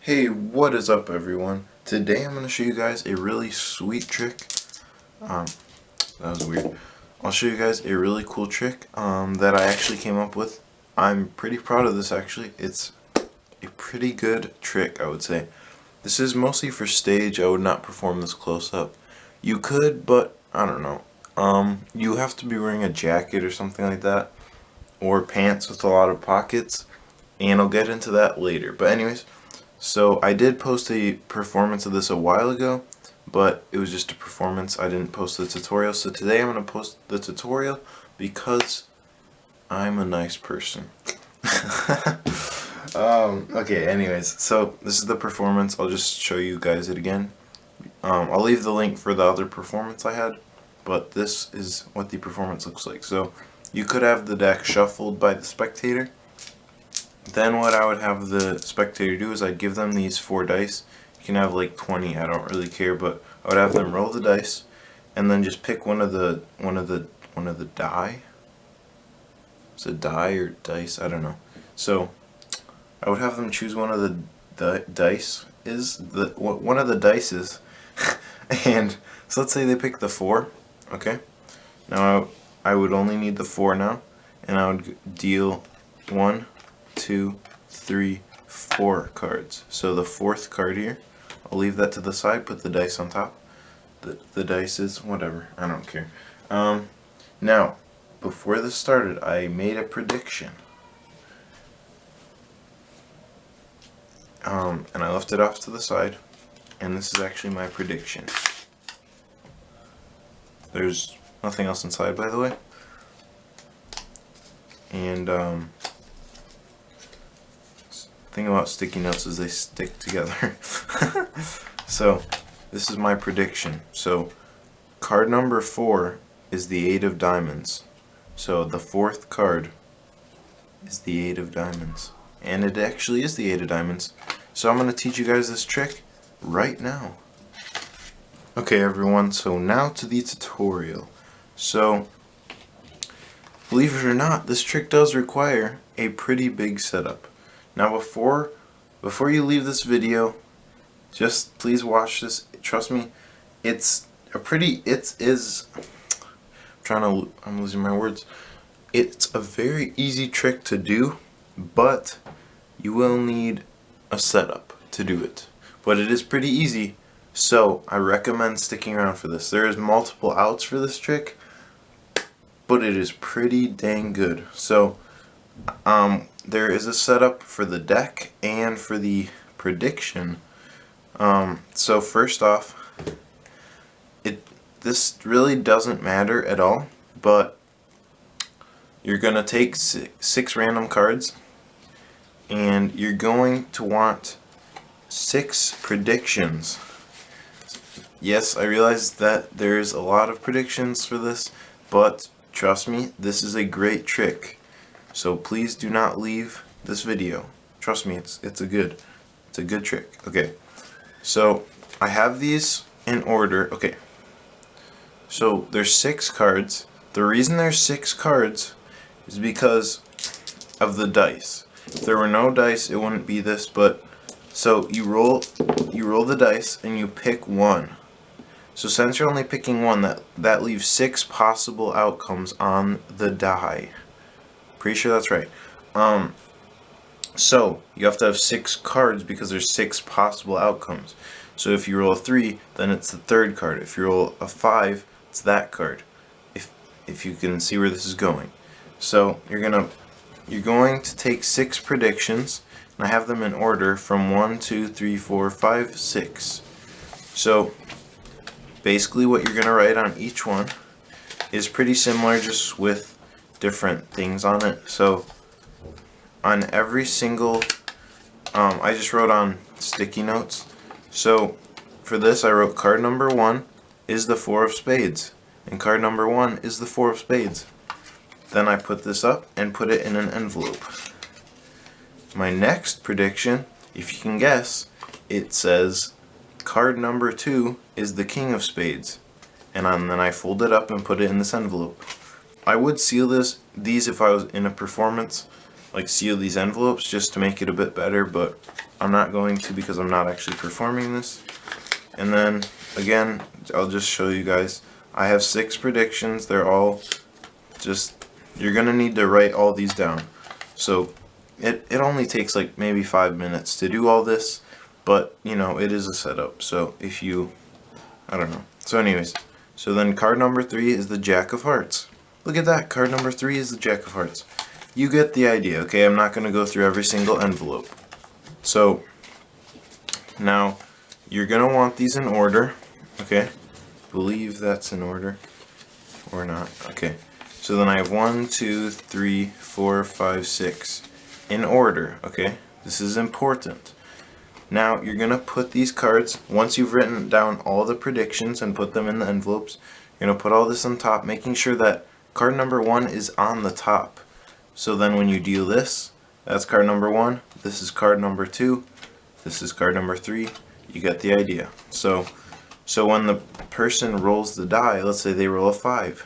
Hey, what is up everyone? Today I'm going to show you guys a really sweet trick. Um, that was weird. I'll show you guys a really cool trick that I actually came up with. I'm pretty proud of this actually. It's a pretty good trick, I would say. This is mostly for stage. I would not perform this close up. You could, but I don't know. You have to be wearing a jacket or something like that, or pants with a lot of pockets, and I'll get into that later. But anyways, so I did post a performance of this a while ago, but it was just a performance. I didn't post the tutorial. So today I'm going to post the tutorial because I'm a nice person. Okay, anyways, so this is the performance. I'll just show you guys it again. I'll leave the link for the other performance I had, but this is what the performance looks like. So you could have the deck shuffled by the spectator. Then what I would have the spectator do is I'd give them these 4 dice. You can have like 20, I don't really care, but I would have them roll the dice and then just pick one of the die. Is it die or dice? I don't know. So I would have them choose one of the dice one of the dices. And so let's say they pick the 4, okay? Now I would only need the 4 now, and I would deal 1, 2, 3, 4 cards. So the 4th card here, I'll leave that to the side, put the dice on top. The dice is whatever, I don't care. Now, before this started, I made a prediction. And I left it off to the side, and this is actually my prediction. There's nothing else inside, by the way. And thing about sticky notes is they stick together. So this is my prediction. So card number 4 is the 8 of diamonds. So the 4th card is the 8 of diamonds, and it actually is the 8 of diamonds. So I'm going to teach you guys this trick right now. Okay everyone, so now to the tutorial. So believe it or not, this trick does require a pretty big setup. Now before you leave this video, just please watch this. Trust me, I'm losing my words. It's a very easy trick to do, but you will need a setup to do it. But it is pretty easy, so I recommend sticking around for this. There is multiple outs for this trick, but it is pretty dang good. So there is a setup for the deck and for the prediction. So first off, this really doesn't matter at all, but you're going to take 6 random cards, and you're going to want 6 predictions. Yes, I realize that there's a lot of predictions for this, but trust me, this is a great trick. So please do not leave this video. Trust me, it's a good trick. Okay, so I have these in order. Okay, so there's 6 cards. The reason there's 6 cards is because of the dice. If there were no dice, it wouldn't be this. But so you roll the dice and you pick one. So since you're only picking one, that leaves 6 possible outcomes on the die. Pretty sure that's right. So you have to have 6 cards because there's 6 possible outcomes. So if you roll a 3, then it's the 3rd card. If you roll a 5, it's that card. If you can see where this is going. So you're going to take 6 predictions, and I have them in order from 1, 2, 3, 4, 5, 6. So basically what you're going to write on each one is pretty similar, just with different things on it. So on every single, I just wrote on sticky notes. So for this I wrote card number 1 is the 4 of spades, and card number 1 is the 4 of spades. Then I put this up and put it in an envelope. My next prediction, if you can guess, it says card number 2 is the king of spades, and then I fold it up and put it in this envelope. I would seal these if I was in a performance, like seal these envelopes just to make it a bit better, but I'm not going to because I'm not actually performing this. And then again, I'll just show you guys. I have 6 predictions. They're all just, you're gonna need to write all these down. So it only takes like maybe 5 minutes to do all this, but you know, it is a setup. So if you, I don't know. So anyways, so then card number 3 is the Jack of Hearts. Look at that, card number 3 is the Jack of Hearts. You get the idea, okay? I'm not gonna go through every single envelope. So now you're gonna want these in order, okay? Believe that's in order or not. Okay, so then I have 1, 2, 3, 4, 5, 6 in order. Okay, this is important. Now you're gonna put these cards, once you've written down all the predictions and put them in the envelopes, you're gonna put all this on top, making sure that card number 1 is on the top. So then when you deal this, that's card number 1, this is card number 2, this is card number 3. You get the idea. So when the person rolls the die, let's say they roll a 5,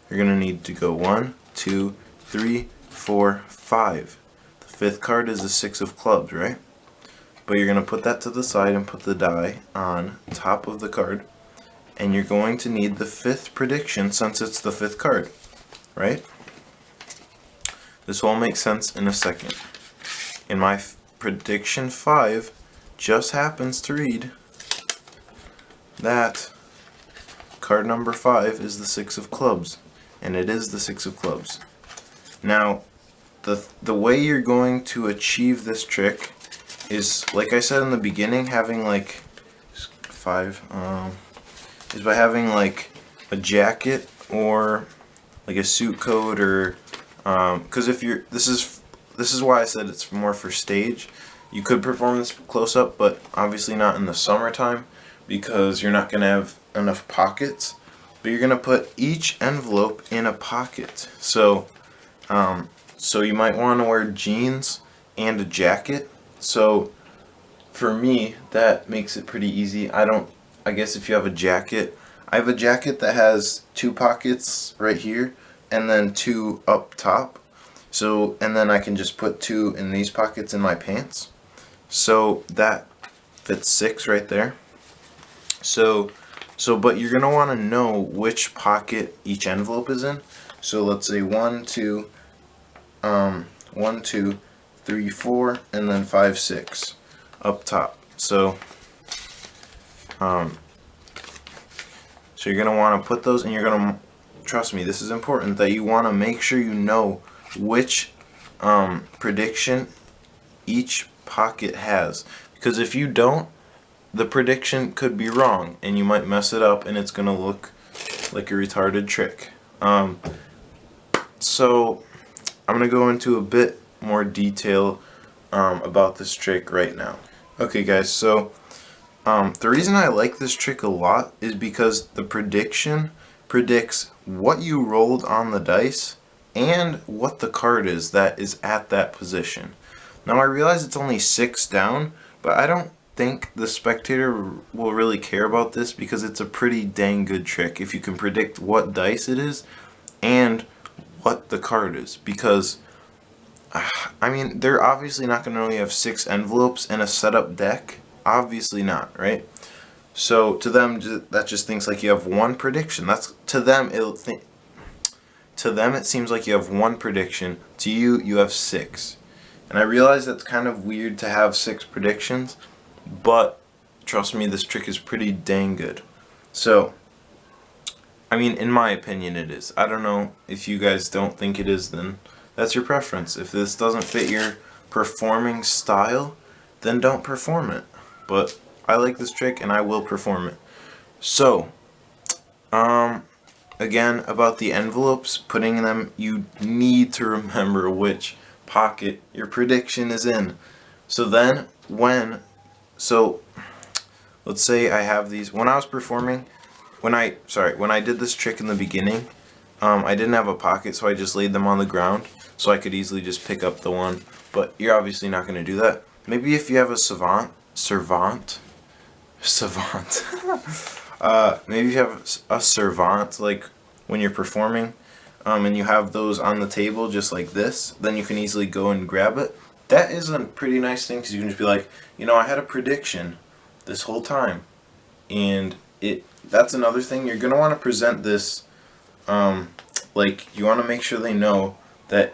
you're gonna need to go 1, 2, 3, 4, 5. The 5th card is the 6 of clubs, right? But you're gonna put that to the side and put the die on top of the card, and you're going to need the 5th prediction since it's the 5th card, right? This will all make sense in a second. In my prediction 5 just happens to read that card number 5 is the 6 of clubs, and it is the 6 of clubs. Now the way you're going to achieve this trick is, like I said in the beginning, having like 5 is by having like a jacket or like a suit coat, or because if you're, this is why I said it's more for stage. You could perform this close up, but obviously not in the summertime because you're not going to have enough pockets. But you're going to put each envelope in a pocket. So you might want to wear jeans and a jacket. So for me, that makes it pretty easy. I guess if you have a jacket, I have a jacket that has 2 pockets right here and then 2 up top. So, and then I can just put 2 in these pockets in my pants. So that fits 6 right there. So but you're gonna want to know which pocket each envelope is in. So let's say 1, 2, 1, 2, 3, 4, and then 5, 6 up top. So you're gonna want to put those, and you're gonna, trust me, this is important, that you want to make sure you know which prediction each pocket has, because if you don't, the prediction could be wrong and you might mess it up and it's gonna look like a retarded trick. So I'm gonna go into a bit more detail about this trick right now. Okay guys, so the reason I like this trick a lot is because the prediction predicts what you rolled on the dice and what the card is that is at that position. Now I realize it's only 6 down, but I don't think the spectator will really care about this because it's a pretty dang good trick if you can predict what dice it is and what the card is. Because I mean, they're obviously not going to only have 6 envelopes and a setup deck. Obviously not, right? So to them, that just thinks like you have 1 prediction. That's, to them, it seems like you have 1 prediction. To you, you have 6. And I realize that's kind of weird to have 6 predictions, but trust me, this trick is pretty dang good. So, I mean, in my opinion, it is. I don't know if you guys don't think it is, then that's your preference. If this doesn't fit your performing style, then don't perform it. But I like this trick and I will perform it. So, again, about the envelopes, putting them, you need to remember which pocket your prediction is in. So then let's say I have these. When I was performing, when I did this trick in the beginning, I didn't have a pocket, so I just laid them on the ground so I could easily just pick up the one. But you're obviously not going to do that. Maybe if you have a servant, maybe if you have a servant, like when you're performing, and you have those on the table just like this, then you can easily go and grab it. That is a pretty nice thing because you can just be like, you know, I had a prediction this whole time, and that's another thing. You're gonna want to present this, like you want to make sure they know that.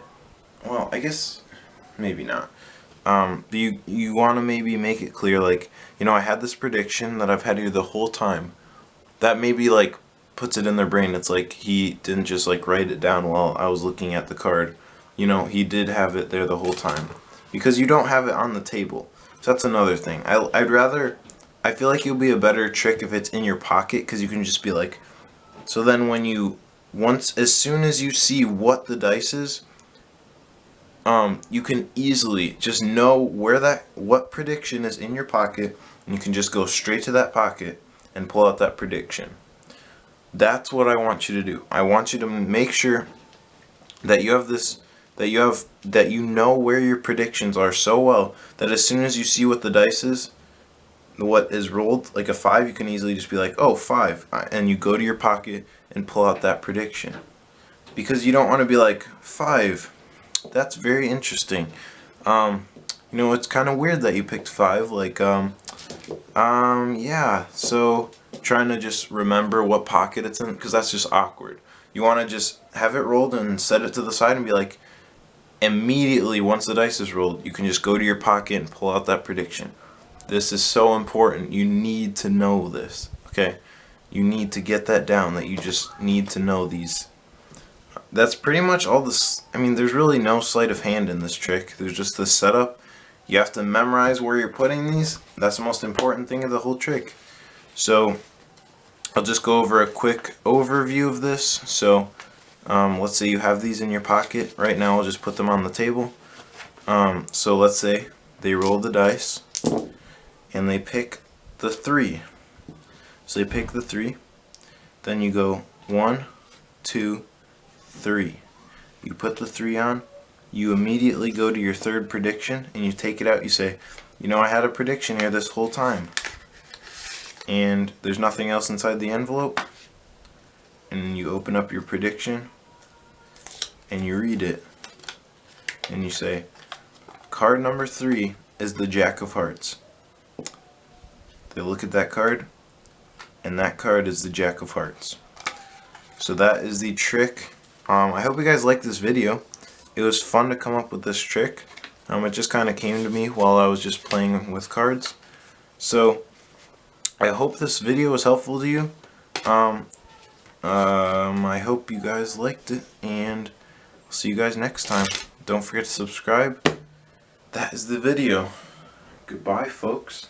Well, I guess maybe not. You want to maybe make it clear, like, you know, I had this prediction that I've had here the whole time. That maybe like puts it in their brain. It's like he didn't just like write it down while I was looking at the card. You know, he did have it there the whole time because you don't have it on the table. So that's another thing. I'd rather. I feel like it'll be a better trick if it's in your pocket because you can just be like. So then when you as soon as you see what the dice is, you can easily just know what prediction is in your pocket, and you can just go straight to that pocket and pull out that prediction. That's what I want you to do. I want you to make sure that you have that you know where your predictions are so well that as soon as you see what the dice is, what is rolled, like a 5, you can easily just be like, oh, 5, and you go to your pocket and pull out that prediction. Because you don't want to be like, 5. That's very interesting. You know, it's kind of weird that you picked 5. Like, yeah. So trying to just remember what pocket it's in, because that's just awkward. You want to just have it rolled and set it to the side and be like, immediately once the dice is rolled, you can just go to your pocket and pull out that prediction. This is so important. You need to know this. Okay, you need to get that down. That you just need to know these. That's pretty much all this. I mean, there's really no sleight of hand in this trick. There's just the setup. You have to memorize where you're putting these. That's the most important thing of the whole trick. So I'll just go over a quick overview of this. So let's say you have these in your pocket. Right now I'll just put them on the table. So let's say they roll the dice and they pick the 3. So they pick the 3. Then you go 1, 2, 3. You put the 3 on, you immediately go to your third prediction and you take it out. You say, you know, I had a prediction here this whole time and there's nothing else inside the envelope. And you open up your prediction and you read it and you say, card number 3 is the Jack of Hearts. They look at that card and that card is the Jack of Hearts. So that is the trick. I hope you guys liked this video. It was fun to come up with this trick. It just kind of came to me while I was just playing with cards. So I hope this video was helpful to you. I hope you guys liked it, and I'll see you guys next time. Don't forget to subscribe. That is the video. Goodbye, folks.